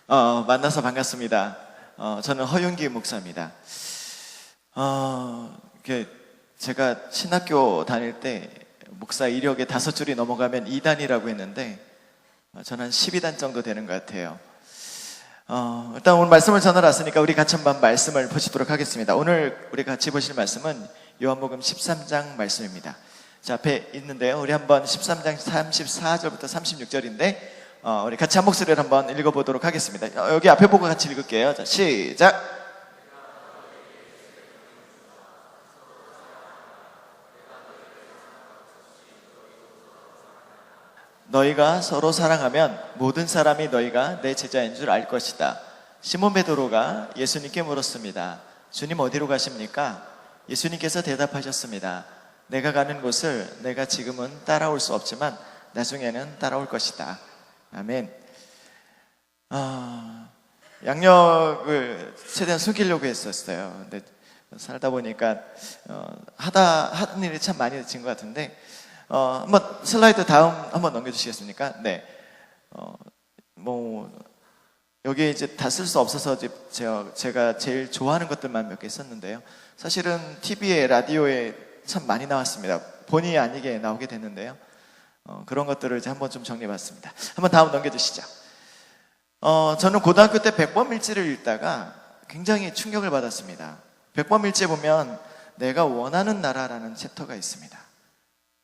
만나서 반갑습니다. 저는 허윤기 목사입니다. 제가 신학교 다닐 때 목사 이력에 5줄이 넘어가면 2단이라고 했는데 저는 한 12단 정도 되는 것 같아요. 일단 오늘 말씀을 전하러 우리 같이 한번 말씀을 보시도록 하겠습니다. 오늘 우리 같이 보실 말씀은 요한복음 13장 말씀입니다. 자, 앞에 있는데요. 우리 한번 13장 34절부터 36절인데 우리 같이 한 목소리를 한번 읽어보도록 하겠습니다. 여기 앞에 보고 같이 읽을게요. 자, 시작! 너희가 서로 사랑하면 모든 사람이 너희가 내 제자인 줄 알 것이다. 시몬 베드로가 예수님께 물었습니다. 주님, 어디로 가십니까? 예수님께서 대답하셨습니다. 내가 가는 곳을 내가 지금은 따라올 수 없지만 나중에는 따라올 것이다. 아멘. 양력을 최대한 숨기려고 했었어요. 근데 살다 보니까 하는 일이 참 많이 진 것 같은데 한번 슬라이드 다음 한번 넘겨주시겠습니까? 네. 여기 이제 다 쓸 수 없어서 이제 제가 제일 좋아하는 것들만 몇 개 썼는데요. 사실은 TV에 라디오에 참 많이 나왔습니다. 본의 아니게 나오게 됐는데요. 그런 것들을 이제 한번 좀 정리해봤습니다. 한번 다음 넘겨주시죠. 저는 고등학교 때 백범일지를 읽다가 굉장히 충격을 받았습니다. 백범일지에 보면 내가 원하는 나라라는 챕터가 있습니다.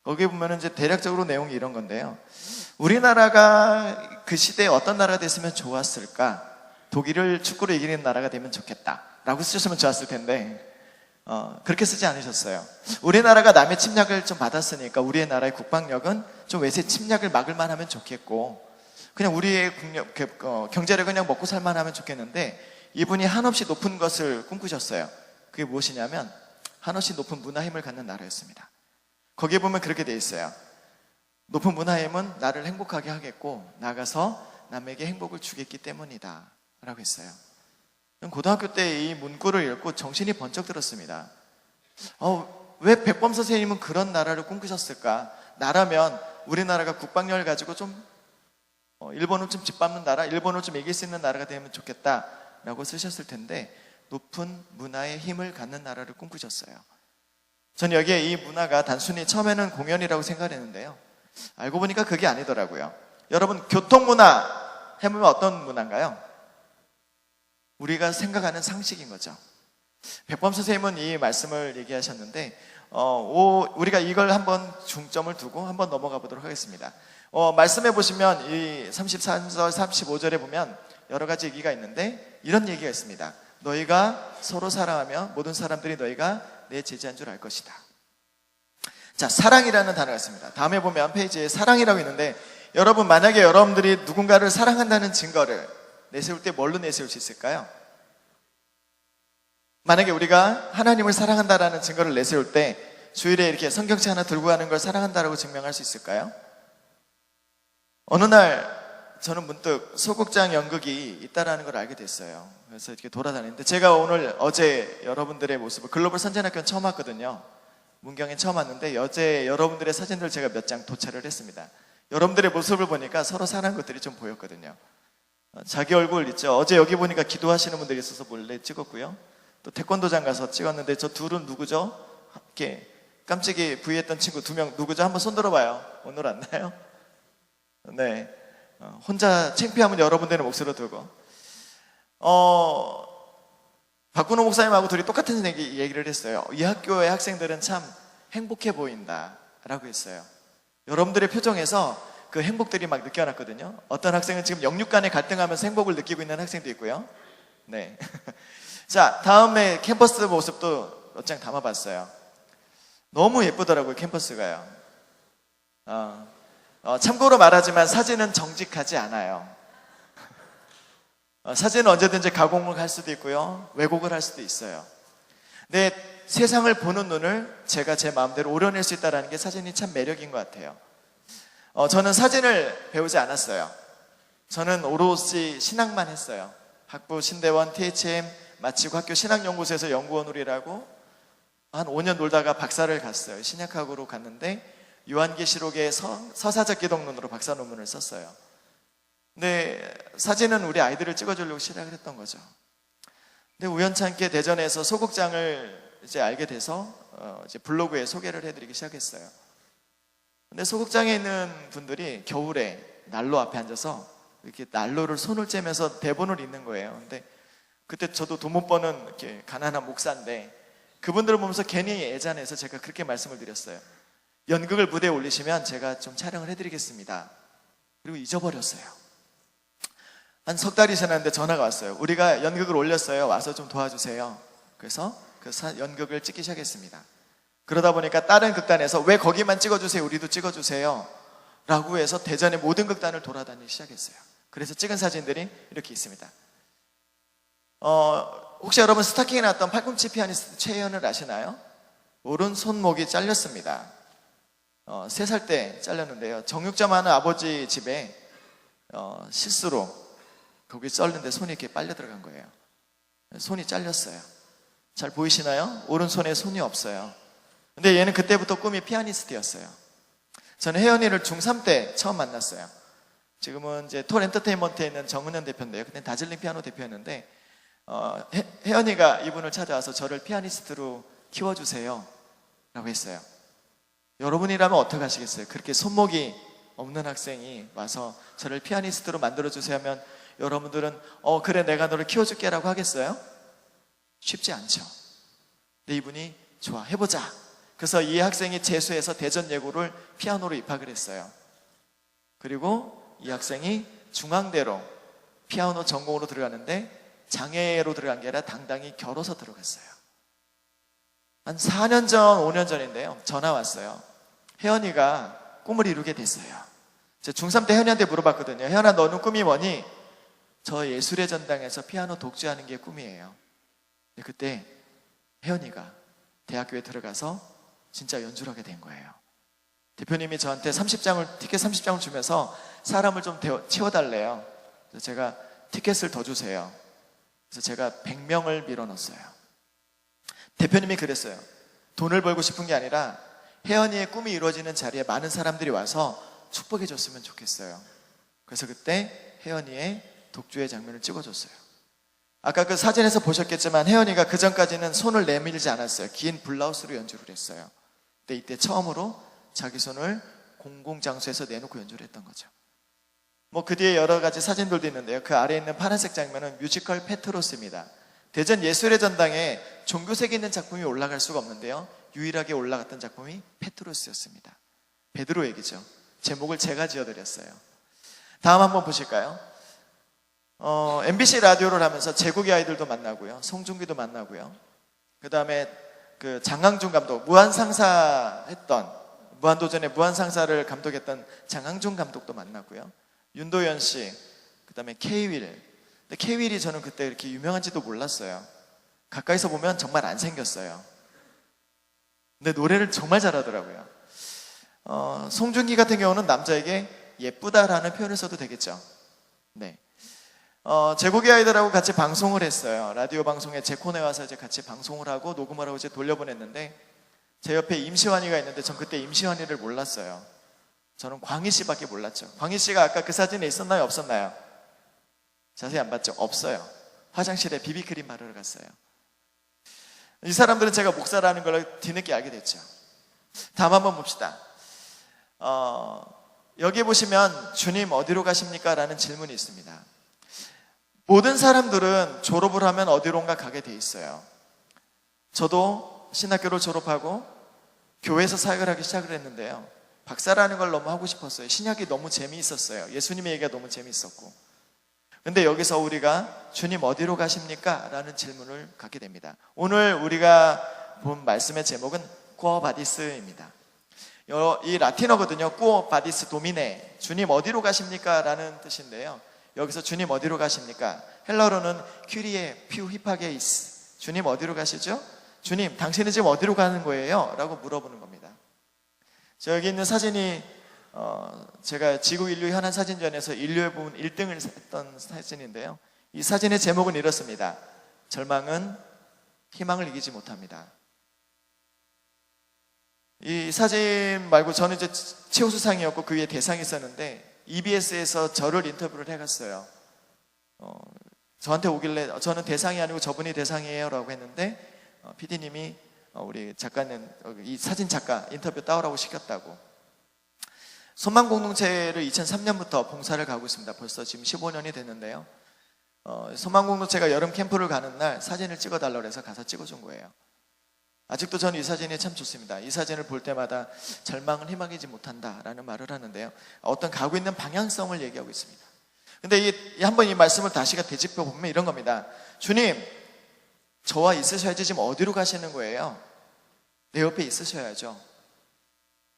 거기에 보면 이제 대략적으로 내용이 이런 건데요. 우리나라가 그 시대에 어떤 나라가 됐으면 좋았을까? 독일을 축구로 이기는 나라가 되면 좋겠다 라고 쓰셨으면 좋았을 텐데 그렇게 쓰지 않으셨어요. 우리나라가 남의 침략을 좀 받았으니까 우리의 나라의 국방력은 좀 외세 침략을 막을 만하면 좋겠고 그냥 우리의 경제력은 그냥 먹고 살만 하면 좋겠는데 이분이 한없이 높은 것을 꿈꾸셨어요. 그게 무엇이냐면 한없이 높은 문화 힘을 갖는 나라였습니다. 거기에 보면 그렇게 돼 있어요. 높은 문화 힘은 나를 행복하게 하겠고 나가서 남에게 행복을 주겠기 때문이다 라고 했어요. 고등학교 때 이 문구를 읽고 정신이 번쩍 들었습니다. 왜 백범 선생님은 그런 나라를 꿈꾸셨을까? 나라면 우리나라가 국방력을 가지고 좀 일본을 좀 짓밟는 나라, 일본을 좀 이길 수 있는 나라가 되면 좋겠다 라고 쓰셨을 텐데 높은 문화의 힘을 갖는 나라를 꿈꾸셨어요. 저는 여기에 이 문화가 단순히 처음에는 공연이라고 생각했는데요. 알고 보니까 그게 아니더라고요. 여러분, 교통문화 해보면 어떤 문화인가요? 우리가 생각하는 상식인 거죠. 백범 선생님은 이 말씀을 얘기하셨는데 우리가 이걸 한번 중점을 두고 한번 넘어가 보도록 하겠습니다. 말씀해 보시면 이 34절, 35절에 보면 여러 가지 얘기가 있는데 이런 얘기가 있습니다. 너희가 서로 사랑하며 모든 사람들이 너희가 내 제자인 줄 알 것이다. 자, 사랑이라는 단어가 있습니다. 다음에 보면 페이지에 사랑이라고 있는데 여러분, 만약에 여러분들이 누군가를 사랑한다는 증거를 내세울 때 뭘로 내세울 수 있을까요? 만약에 우리가 하나님을 사랑한다라는 증거를 내세울 때 주일에 이렇게 성경책 하나 들고 가는 걸 사랑한다라고 증명할 수 있을까요? 어느 날 저는 문득 소극장 연극이 있다라는 걸 알게 됐어요. 그래서 이렇게 돌아다니는데 제가 어제 여러분들의 모습을 글로벌 선전학교는 처음 왔거든요. 문경에 처음 왔는데 어제 여러분들의 사진들 제가 몇 장 도착을 했습니다. 여러분들의 모습을 보니까 서로 사랑하는 것들이 좀 보였거든요. 자기 얼굴 있죠. 어제 여기 보니까 기도하시는 분들이 있어서 몰래 찍었고요. 또 태권도장 가서 찍었는데 저 둘은 누구죠? 이렇게 깜찍이 부위했던 친구 2명 누구죠? 한번 손 들어봐요. 오늘 안 나요? 네. 혼자 창피하면 여러분들의 몫으로 두고 박근호 목사님하고 둘이 똑같은 얘기를 했어요. 이 학교의 학생들은 참 행복해 보인다 라고 했어요. 여러분들의 표정에서 그 행복들이 막 느껴났거든요. 어떤 학생은 지금 영육 간에 갈등하면서 행복을 느끼고 있는 학생도 있고요. 네. 자, 다음에 캠퍼스 모습도 몇 장 담아봤어요. 너무 예쁘더라고요, 캠퍼스가요. 참고로 말하지만 사진은 정직하지 않아요. 사진은 언제든지 가공을 할 수도 있고요, 왜곡을 할 수도 있어요. 근데 세상을 보는 눈을 제가 제 마음대로 오려낼 수 있다는 게 사진이 참 매력인 것 같아요. 저는 사진을 배우지 않았어요. 저는 오롯이 신학만 했어요. 학부, 신대원, THM 마치고 학교 신학연구소에서 연구원으로 일하고 한 5년 놀다가 박사를 갔어요. 신약학으로 갔는데 요한계시록의 서사적 기독론으로 박사 논문을 썼어요. 근데 사진은 우리 아이들을 찍어주려고 시작을 했던 거죠. 근데 우연찮게 대전에서 소극장을 이제 알게 돼서 이제 블로그에 소개를 해드리기 시작했어요. 근데 소극장에 있는 분들이 겨울에 난로 앞에 앉아서 이렇게 난로를 손을 째면서 대본을 읽는 거예요. 근데 그때 저도 돈 못 버는 이렇게 가난한 목사인데 그분들을 보면서 괜히 애잔해서 제가 그렇게 말씀을 드렸어요. 연극을 무대에 올리시면 제가 좀 촬영을 해드리겠습니다. 그리고 잊어버렸어요. 한 석 달이 지났는데 전화가 왔어요. 우리가 연극을 올렸어요. 와서 좀 도와주세요. 그래서 그 연극을 찍기 시작했습니다. 그러다 보니까 다른 극단에서 왜 거기만 찍어주세요. 우리도 찍어주세요. 라고 해서 대전의 모든 극단을 돌아다니기 시작했어요. 그래서 찍은 사진들이 이렇게 있습니다. 혹시 여러분 스타킹에 나왔던 팔꿈치 피아니스트 최혜연을 아시나요? 오른 손목이 잘렸습니다. 3살 때 잘렸는데요. 정육점 하는 아버지 집에 실수로 거기 썰는데 손이 이렇게 빨려 들어간 거예요. 손이 잘렸어요. 잘 보이시나요? 오른손에 손이 없어요. 근데 얘는 그때부터 꿈이 피아니스트였어요. 저는 혜연이를 중3 때 처음 만났어요. 지금은 이제 톨 엔터테인먼트에 있는 정은현 대표인데요. 그때 다즐링 피아노 대표였는데 혜연이가 이분을 찾아와서 저를 피아니스트로 키워주세요 라고 했어요. 여러분이라면 어떻게 하시겠어요? 그렇게 손목이 없는 학생이 와서 저를 피아니스트로 만들어주세요 하면 여러분들은 그래 내가 너를 키워줄게 라고 하겠어요? 쉽지 않죠. 근데 이분이 좋아 해보자. 그래서 이 학생이 재수해서 대전 예고를 피아노로 입학을 했어요. 그리고 이 학생이 중앙대로 피아노 전공으로 들어갔는데 장애로 들어간 게 아니라 당당히 결어서 들어갔어요. 한 4년 전, 5년 전인데요. 전화 왔어요. 혜연이가 꿈을 이루게 됐어요. 제가 중3 때 혜연이한테 물어봤거든요. 혜연아 너는 꿈이 뭐니? 저 예술의 전당에서 피아노 독주하는 게 꿈이에요. 근데 그때 혜연이가 대학교에 들어가서 진짜 연주를 하게 된 거예요. 대표님이 저한테 티켓 30장을 주면서 사람을 좀 채워달래요. 그래서 제가 티켓을 더 주세요. 그래서 제가 100명을 밀어넣었어요. 대표님이 그랬어요. 돈을 벌고 싶은 게 아니라 혜연이의 꿈이 이루어지는 자리에 많은 사람들이 와서 축복해 줬으면 좋겠어요. 그래서 그때 혜연이의 독주의 장면을 찍어줬어요. 아까 그 사진에서 보셨겠지만 혜연이가 그 전까지는 손을 내밀지 않았어요. 긴 블라우스로 연주를 했어요. 근데 이때 처음으로 자기 손을 공공장소에서 내놓고 연주를 했던 거죠. 그 뒤에 여러 가지 사진들도 있는데요. 그 아래에 있는 파란색 장면은 뮤지컬 페트로스입니다. 대전 예술의 전당에 종교색이 있는 작품이 올라갈 수가 없는데요. 유일하게 올라갔던 작품이 페트로스였습니다. 베드로 얘기죠. 제목을 제가 지어드렸어요. 다음 한번 보실까요? MBC 라디오를 하면서 제국의 아이들도 만나고요. 송중기도 만나고요. 그 다음에 그 장항준 감독, 무한도전의 무한상사를 감독했던 장항준 감독도 만나고요. 윤도현 씨, 그 다음에 K-윌. 근데 K-윌이 저는 그때 이렇게 유명한지도 몰랐어요. 가까이서 보면 정말 안 생겼어요. 근데 노래를 정말 잘하더라고요. 송중기 같은 경우는 남자에게 예쁘다라는 표현을 써도 되겠죠. 네. 제국의 아이들하고 같이 방송을 했어요. 라디오 방송에 제 코너에 와서 이제 같이 방송을 하고 녹음을 하고 이제 돌려보냈는데 제 옆에 임시완이가 있는데 전 그때 임시완이를 몰랐어요. 저는 광희 씨밖에 몰랐죠. 광희 씨가 아까 그 사진에 있었나요? 없었나요? 자세히 안 봤죠? 없어요. 화장실에 비비크림 바르러 갔어요. 이 사람들은 제가 목사라는 걸 뒤늦게 알게 됐죠. 다음 한번 봅시다. 여기 보시면 주님 어디로 가십니까? 라는 질문이 있습니다. 모든 사람들은 졸업을 하면 어디론가 가게 돼 있어요. 저도 신학교를 졸업하고 교회에서 사역을 하기 시작을 했는데요. 박사라는 걸 너무 하고 싶었어요. 신학이 너무 재미있었어요. 예수님의 얘기가 너무 재미있었고. 근데 여기서 우리가 주님 어디로 가십니까? 라는 질문을 갖게 됩니다. 오늘 우리가 본 말씀의 제목은 꾸어 바디스입니다. 이 라틴어거든요. 꾸어 바디스 도미네, 주님 어디로 가십니까? 라는 뜻인데요. 여기서 주님 어디로 가십니까? 헬라어로는 큐리에 퓨 히파게이스, 주님 어디로 가시죠? 주님 당신은 지금 어디로 가는 거예요? 라고 물어보는 겁니다. 여기 있는 사진이 제가 지구 인류 현안 사진전에서 인류의 부분 1등을 했던 사진인데요. 이 사진의 제목은 이렇습니다. 절망은 희망을 이기지 못합니다. 이 사진 말고 저는 이제 최우수상이었고 그 위에 대상이 있었는데 EBS에서 저를 인터뷰를 해갔어요. 저한테 오길래 저는 대상이 아니고 저분이 대상이에요 라고 했는데 PD님이 우리 작가는 이 사진 작가 인터뷰 따오라고 시켰다고. 소망공동체를 2003년부터 봉사를 가고 있습니다. 벌써 지금 15년이 됐는데요. 소망공동체가 여름 캠프를 가는 날 사진을 찍어달라고 해서 가서 찍어준 거예요. 아직도 저는 이 사진이 참 좋습니다. 이 사진을 볼 때마다 절망은 희망이지 못한다라는 말을 하는데요. 어떤 가고 있는 방향성을 얘기하고 있습니다. 근데 한번 이 말씀을 다시가 되짚어 보면 이런 겁니다. 주님, 저와 있으셔야지 지금 어디로 가시는 거예요? 내 옆에 있으셔야죠.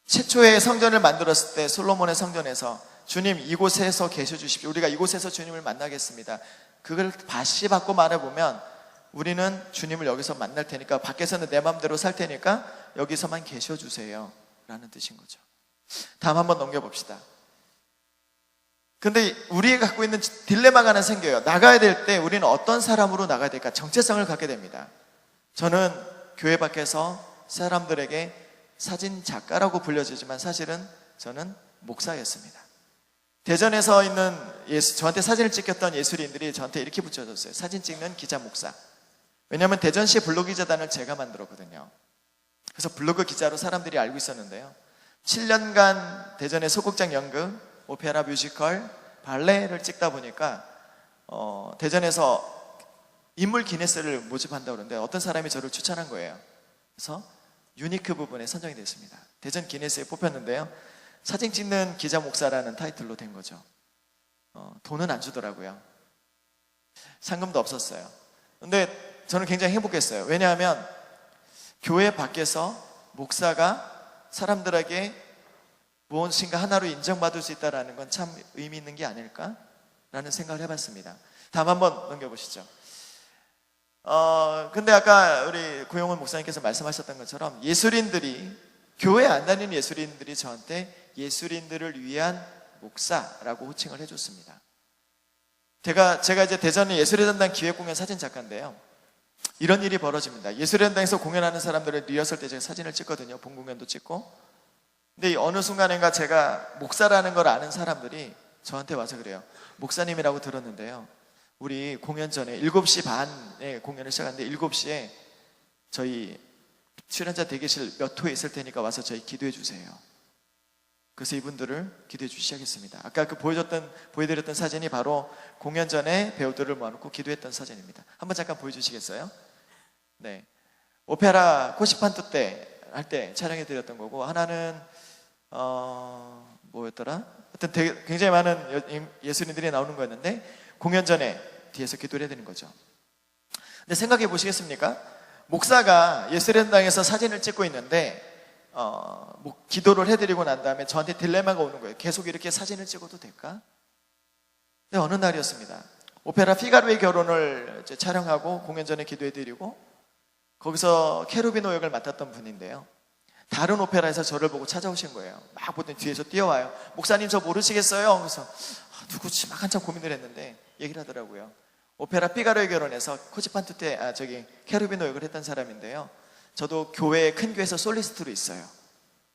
최초의 성전을 만들었을 때 솔로몬의 성전에서 주님 이곳에서 계셔 주십시오. 우리가 이곳에서 주님을 만나겠습니다. 그걸 다시 바꿔 말해보면 우리는 주님을 여기서 만날 테니까 밖에서는 내 마음대로 살 테니까 여기서만 계셔 주세요 라는 뜻인 거죠. 다음 한번 넘겨봅시다. 근데 우리가 갖고 있는 딜레마가 하나 생겨요. 나가야 될 때 우리는 어떤 사람으로 나가야 될까? 정체성을 갖게 됩니다. 저는 교회 밖에서 사람들에게 사진 작가라고 불려지지만 사실은 저는 목사였습니다. 대전에서 있는 저한테 사진을 찍혔던 예술인들이 저한테 이렇게 붙여줬어요. 사진 찍는 기자 목사. 왜냐하면 대전시 블로그 기자단을 제가 만들었거든요. 그래서 블로그 기자로 사람들이 알고 있었는데요. 7년간 대전의 소극장 연극, 오페라, 뮤지컬, 발레를 찍다 보니까 대전에서 인물 기네스를 모집한다고 그러는데 어떤 사람이 저를 추천한 거예요. 그래서 유니크 부분에 선정이 됐습니다. 대전 기네스에 뽑혔는데요. 사진 찍는 기자 목사라는 타이틀로 된 거죠. 돈은 안 주더라고요. 상금도 없었어요. 근데 저는 굉장히 행복했어요. 왜냐하면 교회 밖에서 목사가 사람들에게 무엇인가 하나로 인정받을 수 있다는 건 참 의미 있는 게 아닐까라는 생각을 해봤습니다. 다음 한번 넘겨보시죠. 근데 아까 우리 구용훈 목사님께서 말씀하셨던 것처럼 예술인들이, 교회 안 다니는 예술인들이 저한테 예술인들을 위한 목사라고 호칭을 해줬습니다. 제가 이제 대전의 예술의전당 기획공연 사진 작가인데요. 이런 일이 벌어집니다. 예술의전당에서 공연하는 사람들을 리허설 때 제가 사진을 찍거든요. 본 공연도 찍고. 근데 어느 순간인가 제가 목사라는 걸 아는 사람들이 저한테 와서 그래요. 목사님이라고 들었는데요. 우리 공연 전에 7시 반에 공연을 시작하는데 7시에 저희 출연자 대기실 몇 호에 있을 테니까 와서 저희 기도해 주세요. 그래서 이분들을 기도해 주기 시작했습니다. 아까 보여드렸던 사진이 바로 공연 전에 배우들을 모아놓고 기도했던 사진입니다. 한번 잠깐 보여주시겠어요? 네, 오페라 코시판투 때 할 때 촬영해드렸던 거고, 하나는 뭐였더라? 하여튼 굉장히 많은 예술인들이 나오는 거였는데 공연 전에 뒤에서 기도를 해드리는 거죠. 근데 생각해 보시겠습니까? 목사가 예술현장에서 사진을 찍고 있는데 기도를 해드리고 난 다음에 저한테 딜레마가 오는 거예요. 계속 이렇게 사진을 찍어도 될까? 근데 어느 날이었습니다. 오페라 피가로의 결혼을 이제 촬영하고 공연 전에 기도해드리고 거기서 케루비노 역을 맡았던 분인데요. 다른 오페라에서 저를 보고 찾아오신 거예요. 막 보더니 뒤에서 뛰어와요. 목사님 저 모르시겠어요? 그래서 누구지? 막 한참 고민을 했는데 얘기를 하더라고요. 오페라 피가로의 결혼에서 코치판투 때 케루비노 역을 했던 사람인데요. 저도 큰 교회에서 솔리스트로 있어요.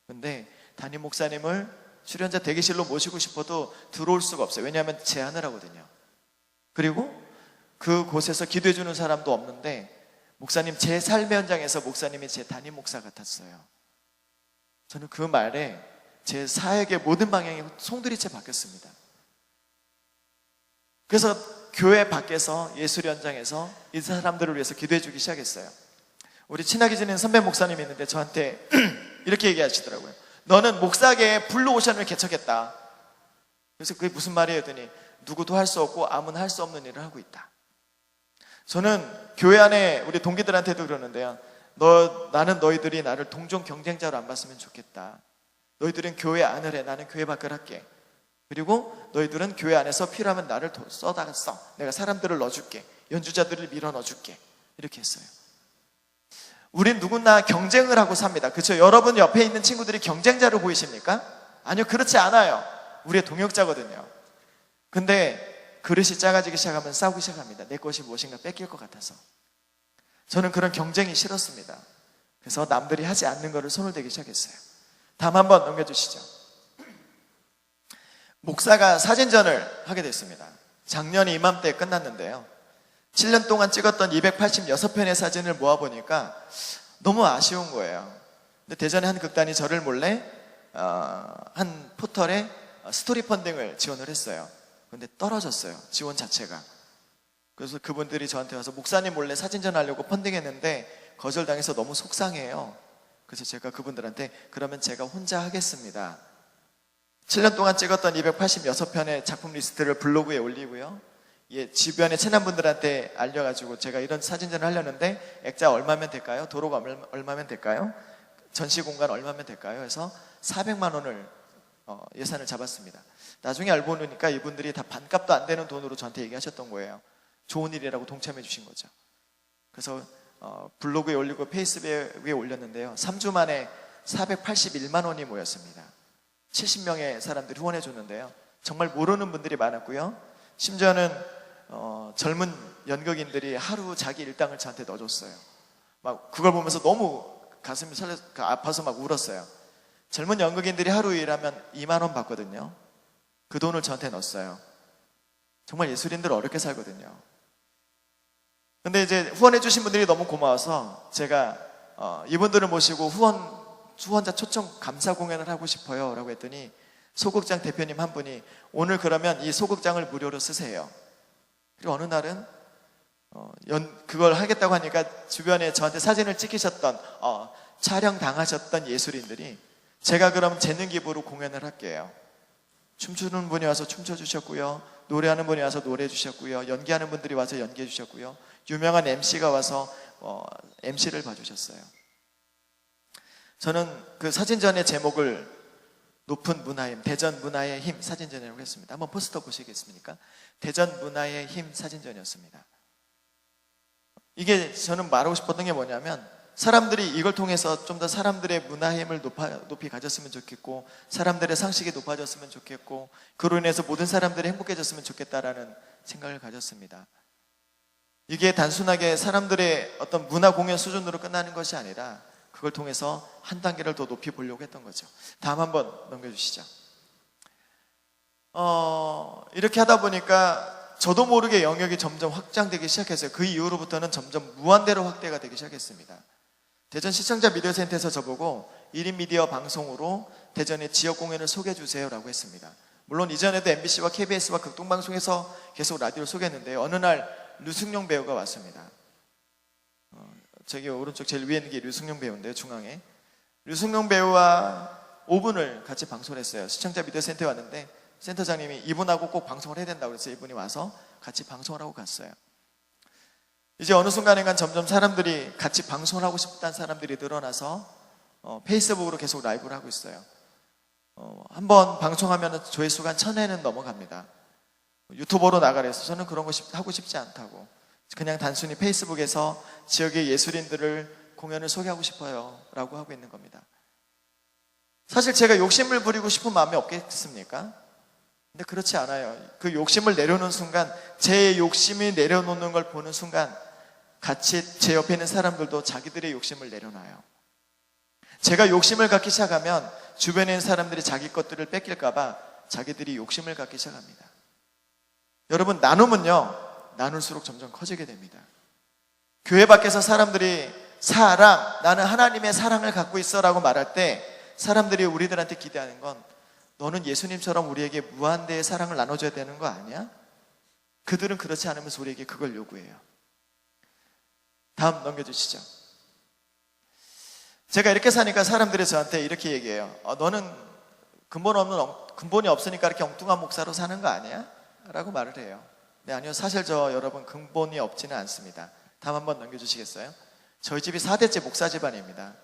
근데 담임 목사님을 출연자 대기실로 모시고 싶어도 들어올 수가 없어요. 왜냐하면 제한을 하거든요. 그리고 그곳에서 기도해 주는 사람도 없는데 목사님, 제 삶의 현장에서 목사님이 제 담임 목사 같았어요. 저는 그 말에 제 사역의 모든 방향이 송두리째 바뀌었습니다. 그래서 교회 밖에서 예술 현장에서 이 사람들을 위해서 기도해 주기 시작했어요. 우리 친하게 지낸 선배 목사님이 있는데 저한테 이렇게 얘기하시더라고요. 너는 목사계에 블루 오션을 개척했다. 그래서 그게 무슨 말이에요? 했더니 누구도 할 수 없고 아무나 할 수 없는 일을 하고 있다. 저는 교회 안에 우리 동기들한테도 그러는데요. 나는 너희들이 나를 동종 경쟁자로 안 봤으면 좋겠다. 너희들은 교회 안을 해. 나는 교회 밖을 할게. 그리고 너희들은 교회 안에서 필요하면 나를 써다가 써. 내가 사람들을 넣어줄게. 연주자들을 밀어 넣어줄게. 이렇게 했어요. 우린 누구나 경쟁을 하고 삽니다. 그렇죠? 여러분 옆에 있는 친구들이 경쟁자로 보이십니까? 아니요, 그렇지 않아요. 우리의 동역자거든요. 근데 그릇이 작아지기 시작하면 싸우기 시작합니다. 내 것이 무엇인가 뺏길 것 같아서. 저는 그런 경쟁이 싫었습니다. 그래서 남들이 하지 않는 것을 손을 대기 시작했어요. 다음 한번 넘겨주시죠. 목사가 사진전을 하게 됐습니다. 작년 이맘때 끝났는데요. 7년 동안 찍었던 286편의 사진을 모아보니까 너무 아쉬운 거예요. 근데 대전의 한 극단이 저를 몰래 한 포털에 스토리 펀딩을 지원을 했어요. 근데 떨어졌어요, 지원 자체가. 그래서 그분들이 저한테 와서 목사님 몰래 사진전 하려고 펀딩했는데 거절당해서 너무 속상해요. 그래서 제가 그분들한테 그러면 제가 혼자 하겠습니다. 7년 동안 찍었던 286편의 작품 리스트를 블로그에 올리고요. 주변의 친한 분들한테 알려가지고 제가 이런 사진전을 하려는데 액자 얼마면 될까요? 도로가 얼마면 될까요? 전시 공간 얼마면 될까요? 해서 400만 원을 예산을 잡았습니다. 나중에 알고 보니까 이분들이 다 반값도 안 되는 돈으로 저한테 얘기하셨던 거예요. 좋은 일이라고 동참해 주신 거죠. 그래서 블로그에 올리고 페이스북에 올렸는데요. 3주 만에 481만 원이 모였습니다. 70명의 사람들이 후원해 줬는데요. 정말 모르는 분들이 많았고요. 심지어는 젊은 연극인들이 하루 자기 일당을 저한테 넣어줬어요. 막 그걸 보면서 너무 가슴이 아파서 막 울었어요. 젊은 연극인들이 하루 일하면 2만 원 받거든요. 그 돈을 저한테 넣었어요. 정말 예술인들 어렵게 살거든요. 근데 이제 후원해 주신 분들이 너무 고마워서 제가 이분들을 모시고 후원자 초청 감사 공연을 하고 싶어요 라고 했더니 소극장 대표님 한 분이 오늘 그러면 이 소극장을 무료로 쓰세요. 그리고 어느 날은 그걸 하겠다고 하니까 주변에 저한테 사진을 찍히셨던 촬영 당하셨던 예술인들이 제가 그럼 재능 기부로 공연을 할게요. 춤추는 분이 와서 춤춰 주셨고요. 노래하는 분이 와서 노래해 주셨고요. 연기하는 분들이 와서 연기해 주셨고요. 유명한 MC가 와서 MC를 봐주셨어요. 저는 그 사진전의 제목을 높은 문화의 힘, 대전 문화의 힘 사진전이라고 했습니다. 한번 포스터 보시겠습니까? 대전 문화의 힘 사진전이었습니다. 이게 저는 말하고 싶었던 게 뭐냐면 사람들이 이걸 통해서 좀 더 사람들의 문화의 힘을 높이 가졌으면 좋겠고 사람들의 상식이 높아졌으면 좋겠고 그로 인해서 모든 사람들이 행복해졌으면 좋겠다라는 생각을 가졌습니다. 이게 단순하게 사람들의 어떤 문화 공연 수준으로 끝나는 것이 아니라 그걸 통해서 한 단계를 더 높이 보려고 했던 거죠. 다음 한번 넘겨주시죠. 이렇게 하다 보니까 저도 모르게 영역이 점점 확장되기 시작했어요. 그 이후로부터는 점점 무한대로 확대가 되기 시작했습니다. 대전 시청자 미디어센터에서 저보고 1인 미디어 방송으로 대전의 지역 공연을 소개해 주세요 라고 했습니다. 물론 이전에도 MBC와 KBS와 극동방송에서 계속 라디오를 소개했는데요. 어느 날 류승룡 배우가 왔습니다. 저기 오른쪽 제일 위에 있는 게 류승룡 배우인데요. 중앙에 류승룡 배우와 5분을 같이 방송을 했어요. 시청자 미디어센터에 왔는데 센터장님이 이분하고 꼭 방송을 해야 된다고 그래서 이분이 와서 같이 방송을 하고 갔어요. 이제 어느 순간인가 점점 사람들이 같이 방송을 하고 싶다는 사람들이 늘어나서 페이스북으로 계속 라이브를 하고 있어요. 한번 방송하면 조회수가 1000회는 넘어갑니다. 유튜버로 나가래서 저는 그런 거 하고 싶지 않다고 그냥 단순히 페이스북에서 지역의 예술인들을 공연을 소개하고 싶어요 라고 하고 있는 겁니다. 사실 제가 욕심을 부리고 싶은 마음이 없겠습니까? 근데 그렇지 않아요. 그 욕심을 내려놓는 순간 제 욕심이 내려놓는 걸 보는 순간 같이 제 옆에 있는 사람들도 자기들의 욕심을 내려놔요. 제가 욕심을 갖기 시작하면 주변에 있는 사람들이 자기 것들을 뺏길까봐 자기들이 욕심을 갖기 시작합니다. 여러분 나눔은요 나눌수록 점점 커지게 됩니다. 교회 밖에서 사람들이 사랑, 나는 하나님의 사랑을 갖고 있어 라고 말할 때 사람들이 우리들한테 기대하는 건 너는 예수님처럼 우리에게 무한대의 사랑을 나눠줘야 되는 거 아니야? 그들은 그렇지 않으면서 우리에게 그걸 요구해요. 다음 넘겨주시죠. 제가 이렇게 사니까 사람들이 저한테 이렇게 얘기해요. 너는 근본이 없으니까 이렇게 엉뚱한 목사로 사는 거 아니야? 라고 말을 해요. 네, 아니요. 사실 여러분 근본이 없지는 않습니다. 다음 한번 넘겨주시겠어요? 저희 집이 4대째 목사 집안입니다.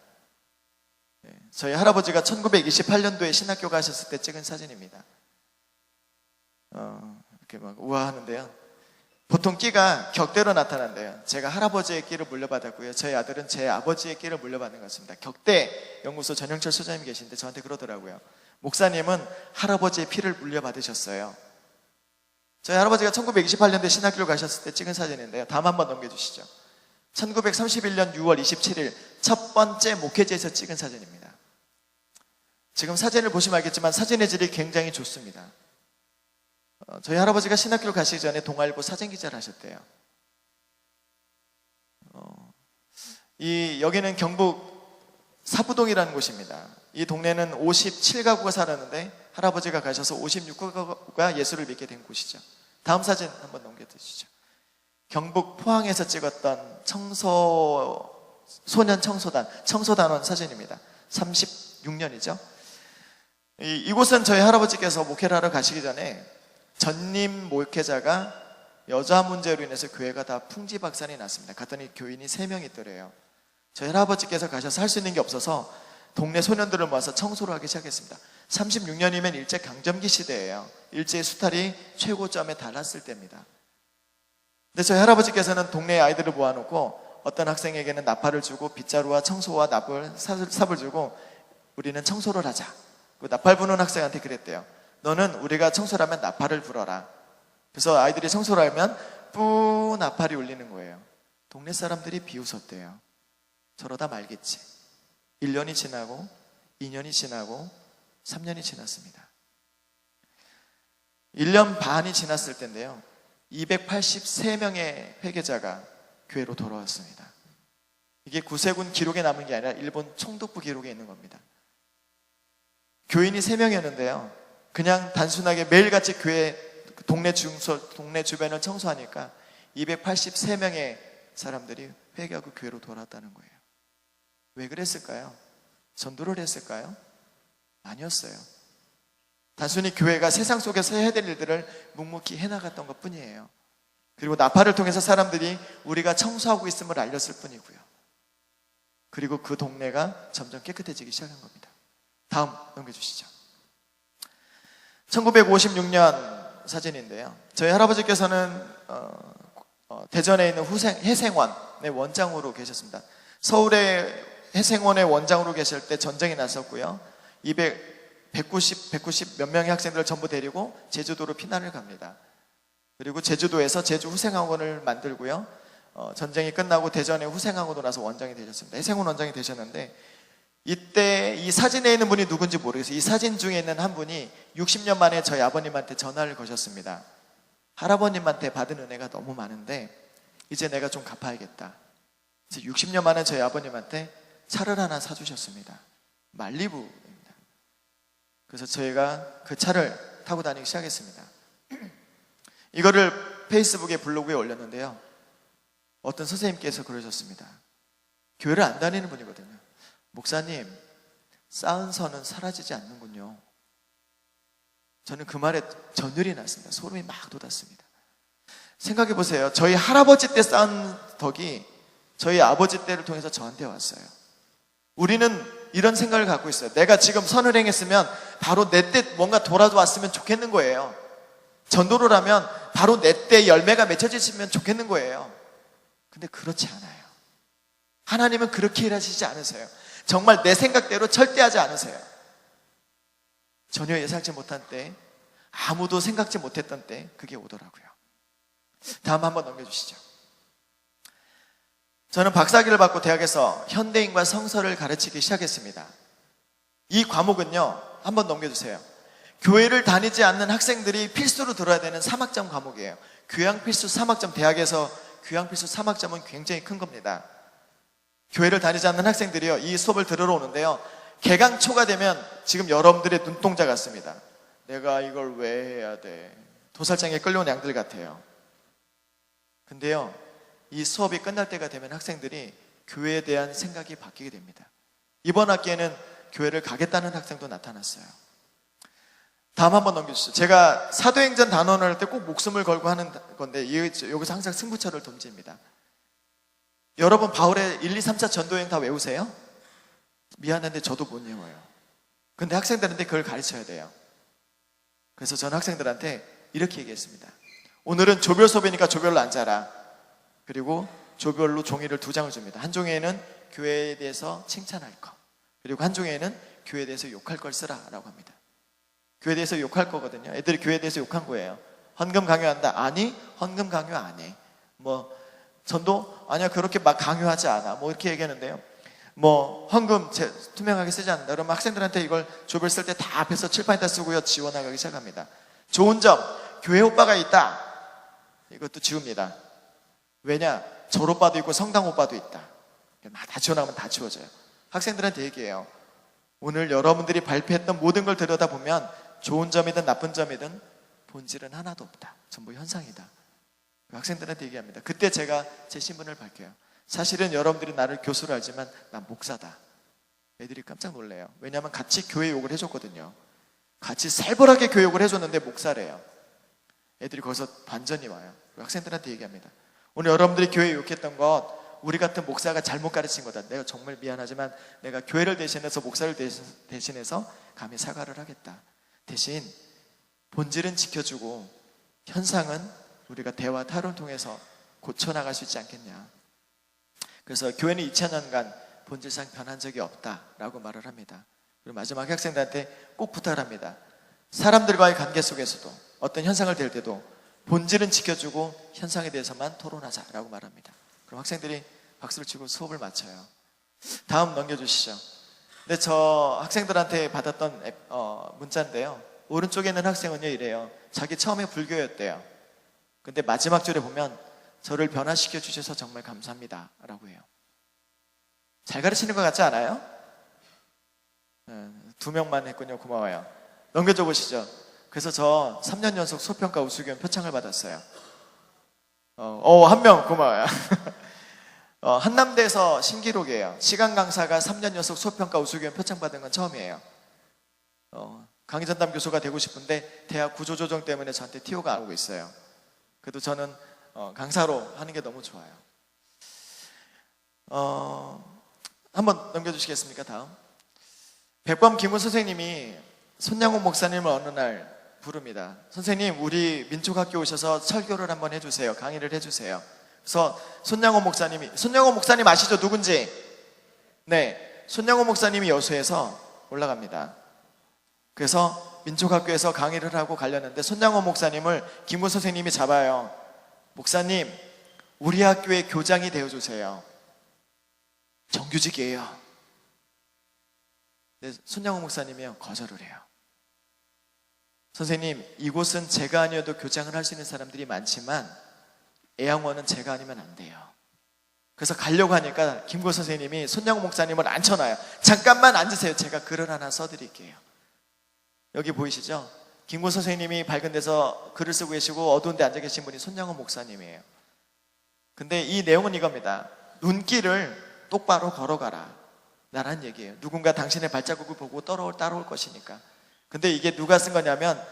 네, 저희 할아버지가 1928년도에 신학교 가셨을 때 찍은 사진입니다. 이렇게 막 우아하는데요. 보통 끼가 격대로 나타난대요. 제가 할아버지의 끼를 물려받았고요. 저희 아들은 제 아버지의 끼를 물려받은 것 같습니다. 격대 연구소 전영철 소장님 계신데 저한테 그러더라고요. 목사님은 할아버지의 피를 물려받으셨어요. 저희 할아버지가 1928년도에 신학교를 가셨을 때 찍은 사진인데요. 다음 한번 넘겨주시죠. 1931년 6월 27일 첫 번째 목회지에서 찍은 사진입니다. 지금 사진을 보시면 알겠지만 사진의 질이 굉장히 좋습니다. 저희 할아버지가 신학교를 가시기 전에 동아일보 사진기자를 하셨대요. 여기는 경북 사부동이라는 곳입니다. 이 동네는 57가구가 살았는데 할아버지가 가셔서 56가구가 예수를 믿게 된 곳이죠. 다음 사진 한번 넘겨주시죠. 경북 포항에서 찍었던 소년 청소단원 사진입니다. 36년이죠. 이곳은 저희 할아버지께서 목회를 하러 가시기 전에 전임 목회자가 여자 문제로 인해서 교회가 다 풍지박산이 났습니다. 갔더니 교인이 3명 있더래요. 저희 할아버지께서 가셔서 할 수 있는 게 없어서 동네 소년들을 모아서 청소를 하기 시작했습니다. 36년이면 일제강점기 시대예요. 일제의 수탈이 최고점에 달했을 때입니다. 근데 저희 할아버지께서는 동네 아이들을 모아놓고 어떤 학생에게는 나팔을 주고 빗자루와 청소와 삽을 주고 우리는 청소를 하자. 그 나팔 부는 학생한테 그랬대요. 너는 우리가 청소를 하면 나팔을 불어라. 그래서 아이들이 청소를 하면 뿌 나팔이 울리는 거예요. 동네 사람들이 비웃었대요. 저러다 말겠지. 1년이 지나고 2년이 지나고 3년이 지났습니다. 1년 반이 지났을 때인데요. 283명의 회개자가 교회로 돌아왔습니다. 이게 구세군 기록에 남은 게 아니라 일본 총독부 기록에 있는 겁니다. 교인이 3명이었는데요. 그냥 단순하게 매일같이 동네 주변을 청소하니까 283명의 사람들이 회개하고 교회로 돌아왔다는 거예요. 왜 그랬을까요? 전도를 했을까요? 아니었어요. 단순히 교회가 세상 속에서 해야 될 일들을 묵묵히 해나갔던 것 뿐이에요. 그리고 나팔을 통해서 사람들이 우리가 청소하고 있음을 알렸을 뿐이고요. 그리고 그 동네가 점점 깨끗해지기 시작한 겁니다. 다음 넘겨주시죠. 1956년 사진인데요. 저희 할아버지께서는 대전에 있는 해생원의 원장으로 계셨습니다. 서울의 해생원의 원장으로 계실 때 전쟁이 났었고요. 190 몇 명의 학생들을 전부 데리고 제주도로 피난을 갑니다. 그리고 제주도에서 제주 후생학원을 만들고요. 전쟁이 끝나고 대전에 후생학원으로 나서 원장이 되셨습니다. 해생원 원장이 되셨는데 이때 이 사진에 있는 분이 누군지 모르겠어요. 이 사진 중에 있는 한 분이 60년 만에 저희 아버님한테 전화를 거셨습니다. 할아버님한테 받은 은혜가 너무 많은데 이제 내가 좀 갚아야겠다. 그래서 60년 만에 저희 아버님한테 차를 하나 사주셨습니다. 말리부입니다. 그래서 저희가 그 차를 타고 다니기 시작했습니다. 이거를 페이스북에 블로그에 올렸는데요. 어떤 선생님께서 그러셨습니다. 교회를 안 다니는 분이거든요. 목사님, 쌓은 선은 사라지지 않는군요. 저는 그 말에 전율이 났습니다. 소름이 막 돋았습니다. 생각해 보세요. 저희 할아버지 때 쌓은 덕이 저희 아버지 때를 통해서 저한테 왔어요. 우리는 이런 생각을 갖고 있어요. 내가 지금 선을 행했으면 바로 내 때 뭔가 돌아왔으면 좋겠는 거예요. 전도를 하면 바로 내 때 열매가 맺혀지시면 좋겠는 거예요. 근데 그렇지 않아요. 하나님은 그렇게 일하시지 않으세요. 정말 내 생각대로 절대 하지 않으세요. 전혀 예상치 못한 때, 아무도 생각지 못했던 때 그게 오더라고요. 다음 한번 넘겨주시죠. 저는 박사학위를 받고 대학에서 현대인과 성서를 가르치기 시작했습니다. 이 과목은요, 한번 넘겨주세요. 교회를 다니지 않는 학생들이 필수로 들어야 되는 3학점 과목이에요. 교양필수 3학점, 대학에서 교양필수 3학점은 굉장히 큰 겁니다. 교회를 다니지 않는 학생들이요, 이 수업을 들으러 오는데요, 개강초가 되면 지금 여러분들의 눈동자 같습니다. 내가 이걸 왜 해야 돼? 도살장에 끌려온 양들 같아요. 근데요, 이 수업이 끝날 때가 되면 학생들이 교회에 대한 생각이 바뀌게 됩니다. 이번 학기에는 교회를 가겠다는 학생도 나타났어요. 다음 한번 넘겨주시죠. 제가 사도행전 단원을 할 때 꼭 목숨을 걸고 하는 건데 여기서 항상 승부처를 던집니다. 여러분 바울의 1, 2, 3차 전도여행 다 외우세요? 미안한데 저도 못 외워요. 근데 학생들한테 그걸 가르쳐야 돼요. 그래서 저는 학생들한테 이렇게 얘기했습니다. 오늘은 조별 수업이니까 조별로 앉아라. 그리고 조별로 종이를 2장을 줍니다. 한 종이에는 교회에 대해서 칭찬할 거, 그리고 한 종이에는 교회에 대해서 욕할 걸 쓰라 라고 합니다. 교회에 대해서 욕할 거거든요. 애들이 교회에 대해서 욕한 거예요. 헌금 강요한다. 아니, 헌금 강요 안 해. 전도? 아니야, 그렇게 막 강요하지 않아. 이렇게 얘기하는데요. 헌금 투명하게 쓰지 않는다. 그러면 학생들한테 이걸 조별 쓸 때 다 앞에서 칠판에다 쓰고요, 지워나가기 시작합니다. 좋은 점, 교회 오빠가 있다. 이것도 지웁니다. 왜냐? 절 오빠도 있고 성당 오빠도 있다. 다 지워나가면 다 지워져요. 학생들한테 얘기해요. 오늘 여러분들이 발표했던 모든 걸 들여다보면 좋은 점이든 나쁜 점이든 본질은 하나도 없다. 전부 현상이다. 학생들한테 얘기합니다. 그때 제가 제 신분을 밝혀요. 사실은 여러분들이 나를 교수로 알지만 난 목사다. 애들이 깜짝 놀래요. 왜냐하면 같이 교회 욕을 해줬거든요. 같이 살벌하게 교육을 해줬는데 목사래요. 애들이 거기서 반전이 와요. 학생들한테 얘기합니다. 오늘 여러분들이 교회 욕했던 것 우리 같은 목사가 잘못 가르친 거다. 내가 정말 미안하지만 내가 교회를 대신해서 목사를 대신해서 감히 사과를 하겠다. 대신 본질은 지켜주고 현상은 우리가 대화 타론을 통해서 고쳐나갈 수 있지 않겠냐. 그래서 교회는 2000년간 본질상 변한 적이 없다라고 말을 합니다. 그리고 마지막에 학생들한테 꼭 부탁을 합니다. 사람들과의 관계 속에서도 어떤 현상을 댈 때도 본질은 지켜주고 현상에 대해서만 토론하자라고 말합니다. 그럼 학생들이 박수를 치고 수업을 마쳐요. 다음 넘겨주시죠. 근데 저 학생들한테 받았던 문자인데요. 오른쪽에 있는 학생은요 이래요. 자기 처음에 불교였대요. 근데 마지막 줄에 보면 저를 변화시켜 주셔서 정말 감사합니다 라고 해요. 잘 가르치는 것 같지 않아요? 2명만 했군요. 고마워요. 넘겨줘 보시죠. 그래서 저 3년 연속 수업평가 우수교원 표창을 받았어요. 1명 고마워요. 한남대에서 신기록이에요. 시간 강사가 3년 연속 수업평가 우수교원 표창 받은 건 처음이에요. 강의전담 교수가 되고 싶은데 대학 구조조정 때문에 저한테 TO가 안 오고 있어요. 그래도 저는 강사로 하는 게 너무 좋아요. 한번 넘겨주시겠습니까? 다음. 백범 김우 선생님이 손양호 목사님을 어느 날 부릅니다. 선생님, 우리 민족학교 오셔서 설교를 한번 해주세요. 강의를 해주세요. 그래서 손양호 목사님 아시죠? 누군지? 네, 손양호 목사님이 여수에서 올라갑니다. 그래서 민족학교에서 강의를 하고 가려는데 손양호 목사님을 김우 선생님이 잡아요. 목사님, 우리 학교의 교장이 되어주세요. 정규직이에요. 근데 손양호 목사님이요 거절을 해요. 선생님, 이곳은 제가 아니어도 교장을 할 수 있는 사람들이 많지만 애양원은 제가 아니면 안 돼요. 그래서 가려고 하니까 김구 선생님이 손양호 목사님을 앉혀놔요. 잠깐만 앉으세요. 제가 글을 하나 써드릴게요. 여기 보이시죠? 김구 선생님이 밝은 데서 글을 쓰고 계시고 어두운 데 앉아 계신 분이 손양호 목사님이에요. 근데 이 내용은 이겁니다. 눈길을 똑바로 걸어가라 라는 얘기예요. 누군가 당신의 발자국을 보고 따라올 것이니까. 근데 이게 누가 쓴 거냐면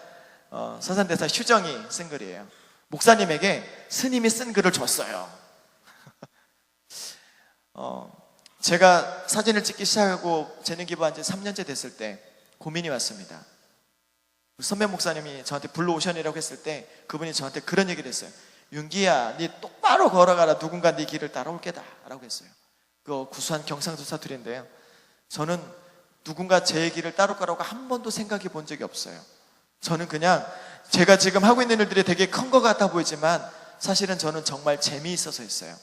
서산대사 휴정이 쓴 글이에요. 목사님에게 스님이 쓴 글을 줬어요. 제가 사진을 찍기 시작하고 재능 기부한 지 3년째 됐을 때 고민이 왔습니다. 선배 목사님이 저한테 블루오션이라고 했을 때 그분이 저한테 그런 얘기를 했어요. 윤기야, 네 똑바로 걸어가라. 누군가 네 길을 따라올 게다 라고 했어요. 그 구수한 경상도 사투리인데요. 저는 누군가 제 길을 따를 거라고 한 번도 생각해 본 적이 없어요. 저는 그냥 제가 지금 하고 있는 일들이 되게 큰 것 같아 보이지만 사실은 저는 정말 재미있어서 했어요.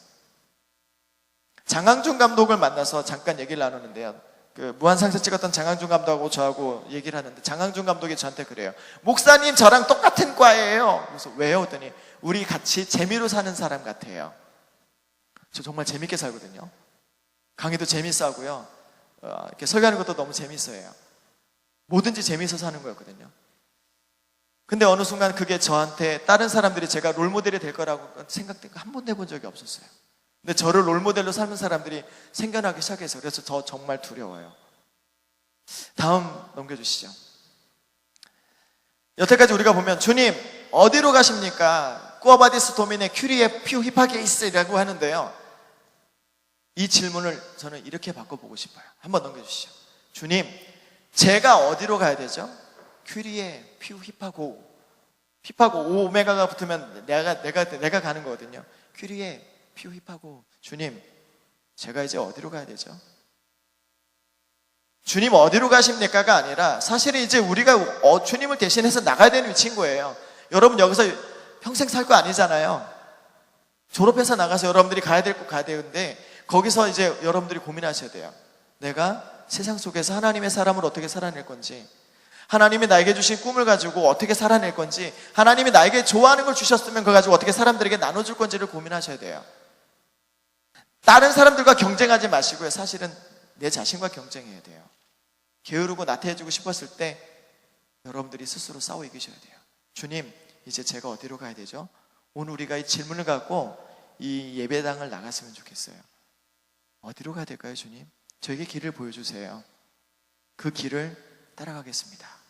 장항준 감독을 만나서 잠깐 얘기를 나누는데요. 그 무한상사 찍었던 장항준 감독하고 저하고 얘기를 하는데 장항준 감독이 저한테 그래요. 목사님, 저랑 똑같은 과예요. 그래서 왜요? 했더니 우리 같이 재미로 사는 사람 같아요. 저 정말 재밌게 살거든요. 강의도 재밌어 하고요. 이렇게 설교하는 것도 너무 재밌어요. 뭐든지 재밌어서 하는 거였거든요. 근데 어느 순간 그게 저한테 다른 사람들이 제가 롤모델이 될 거라고 한 번도 해본 적이 없었어요. 근데 저를 롤모델로 삼는 사람들이 생겨나기 시작해서 그래서 저 정말 두려워요. 다음 넘겨주시죠. 여태까지 우리가 보면 주님 어디로 가십니까? 꾸어바디스 도미네 큐리에 퓨 히파게이스라고 하는데요. 이 질문을 저는 이렇게 바꿔보고 싶어요. 한번 넘겨주시죠. 주님, 제가 어디로 가야 되죠? 큐리에 퓨 히파고 오메가가 붙으면 내가 가는 거거든요. 큐리에 퓨 힙하고 주님, 제가 이제 어디로 가야 되죠? 주님 어디로 가십니까가 아니라 사실은 이제 우리가 주님을 대신해서 나가야 되는 위치인 거예요. 여러분 여기서 평생 살 거 아니잖아요. 졸업해서 나가서 여러분들이 가야 될 곳 가야 되는데 거기서 이제 여러분들이 고민하셔야 돼요. 내가 세상 속에서 하나님의 사람을 어떻게 살아낼 건지, 하나님이 나에게 주신 꿈을 가지고 어떻게 살아낼 건지, 하나님이 나에게 좋아하는 걸 주셨으면 그걸 가지고 어떻게 사람들에게 나눠줄 건지를 고민하셔야 돼요. 다른 사람들과 경쟁하지 마시고요. 사실은 내 자신과 경쟁해야 돼요. 게으르고 나태해지고 싶었을 때 여러분들이 스스로 싸워 이기셔야 돼요. 주님, 이제 제가 어디로 가야 되죠? 오늘 우리가 이 질문을 갖고 이 예배당을 나갔으면 좋겠어요. 어디로 가야 될까요, 주님? 저에게 길을 보여주세요. 그 길을 따라가겠습니다.